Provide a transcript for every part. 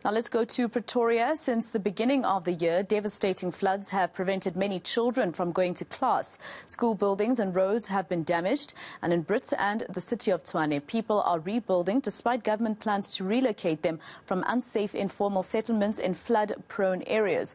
Now let's go to Pretoria. Since the beginning of the year, devastating floods have prevented many children from going to class. School buildings and roads have been damaged. And in Brits and the city of Tshwane, people are rebuilding despite government plans to relocate them from unsafe informal settlements in flood-prone areas.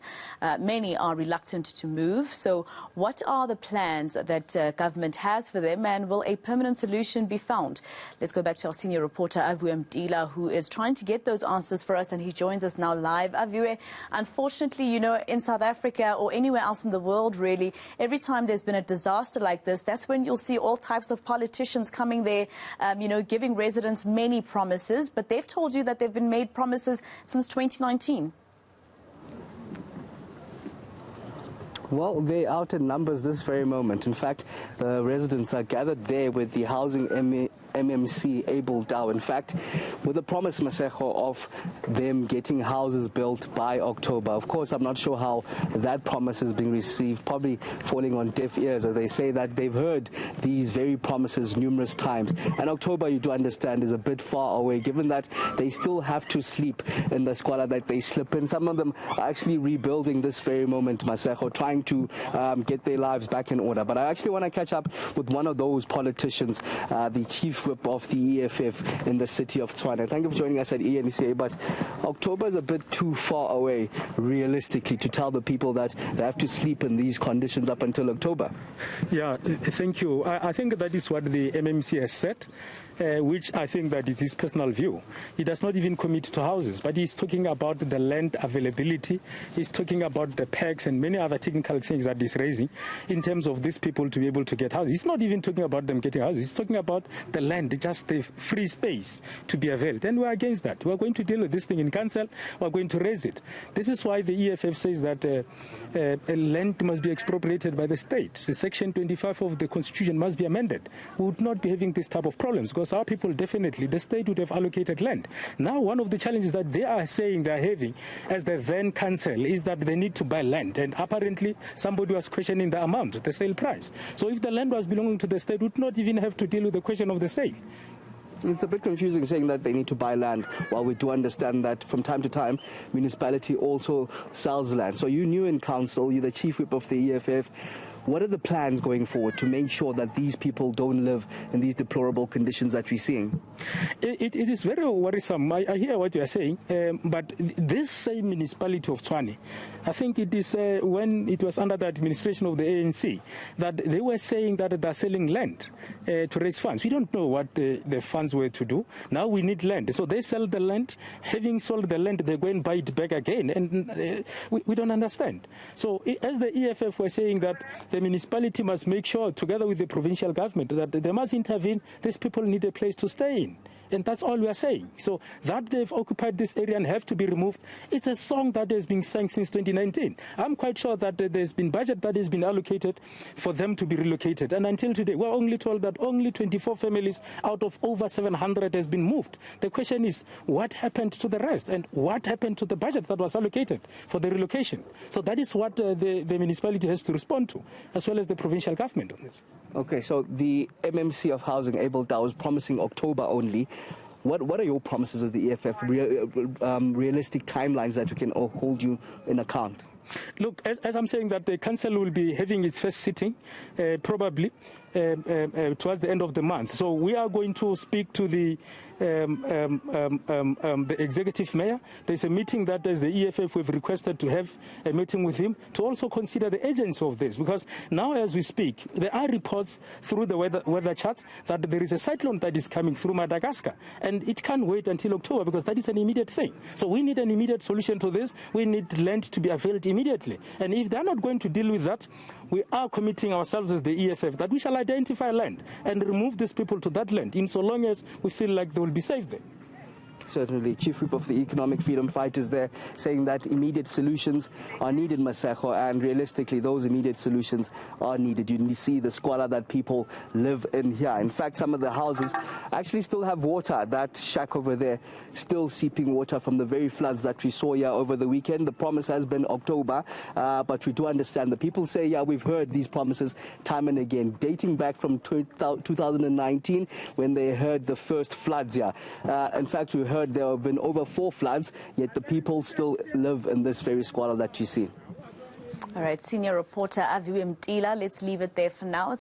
Many are reluctant to move. So what are the plans that government has for them, and will a permanent solution be found? Let's go back to our senior reporter, Aviwe Mtila, who is trying to get those answers for us, and he joins us now live. Aviwe, unfortunately, you know, in South Africa or anywhere else in the world, really, every time there's been a disaster like this, that's when you'll see all types of politicians coming there, giving residents many promises. But they've told you that they've been made promises since 2019. Well, they're out in numbers this very moment. In fact, residents are gathered there with the housing MMC Able Dow. In fact, with the promise, Maseko, of them getting houses built by October. Of course, I'm not sure how that promise is being received, probably falling on deaf ears, as they say that they've heard these very promises numerous times. And October, you do understand, is a bit far away, given that they still have to sleep in the squalor that they slip in. Some of them are actually rebuilding this very moment, Maseko, trying to get their lives back in order. But I actually want to catch up with one of those politicians, the chief whip of the EFF in the city of Tshwane. Thank you for joining us at eNCA, but October is a bit too far away, realistically, to tell the people that they have to sleep in these conditions up until October. Yeah, thank you. I think that is what the MMC has said, which I think that is his personal view. He does not even commit to houses, but he's talking about the land availability. He's talking about the PACs and many other technical things that he's raising in terms of these people to be able to get houses. He's not even talking about them getting houses. He's talking about the land, just the free space to be availed. And we're against that. We're going to deal with this thing in council. We're going to raise it. This is why the EFF says that land must be expropriated by the state. The Section 25 of the Constitution must be amended. We would not be having this type of problems, because our people, definitely, the state would have allocated land. Now, one of the challenges that they are saying they are having as the then council is that they need to buy land. And apparently, somebody was questioning the amount, the sale price. So if the land was belonging to the state, we would not even have to deal with the question of the sale. It's a bit confusing saying that they need to buy land, while we do understand that from time to time, municipality also sells land. So you new in council, you're the chief whip of the EFF. What are the plans going forward to make sure that these people don't live in these deplorable conditions that we're seeing? It is very worrisome. I hear what you are saying, but this same municipality of Tshwane, I think it is when it was under the administration of the ANC, that they were saying that they're selling land to raise funds. We don't know what the funds were to do. Now we need land. So they sell the land. Having sold the land, they go and buy it back again. And we don't understand. So as the EFF were saying that the municipality must make sure, together with the provincial government, that they must intervene. These people need a place to stay in. And that's all we are saying. So that they've occupied this area and have to be removed, it's a song that has been sung since 2019. I'm quite sure that there's been budget that has been allocated for them to be relocated. And until today, we're only told that only 24 families out of over 700 has been moved. The question is, what happened to the rest? And what happened to the budget that was allocated for the relocation? So that is what the municipality has to respond to, as well as the provincial government on this. Okay, so the MMC of Housing Able Dow is promising October only. What are your promises as the EFF, realistic timelines that we can hold you in account? Look, as I'm saying, that the council will be having its first sitting, probably towards the end of the month. So we are going to speak to the executive mayor. There's a meeting that as the EFF we've requested to have a meeting with him to also consider the agency of this, because now as we speak, there are reports through the weather charts that there is a cyclone that is coming through Madagascar, and it can't wait until October, because that is an immediate thing. So we need an immediate solution to this. We need land to be availed immediately, and if they're not going to deal with that, we are committing ourselves as the EFF that we shall identify land and remove these people to that land, in so long as we feel like they will be safe there. Certainly, Chief Whip of the Economic Freedom Fighters there saying that immediate solutions are needed, Maseko, and realistically those immediate solutions are needed. You see the squalor that people live in here. In fact, some of the houses actually still have water. That shack over there still seeping water from the very floods that we saw here over the weekend. The promise has been October, but we do understand. The people say, yeah, we've heard these promises time and again, dating back from 2019 when they heard the first floods here. In fact, we heard heard there have been over 4 floods, yet the people still live in this very squalor that you see. All right, senior reporter Aviwe Mtila, let's leave it there for now.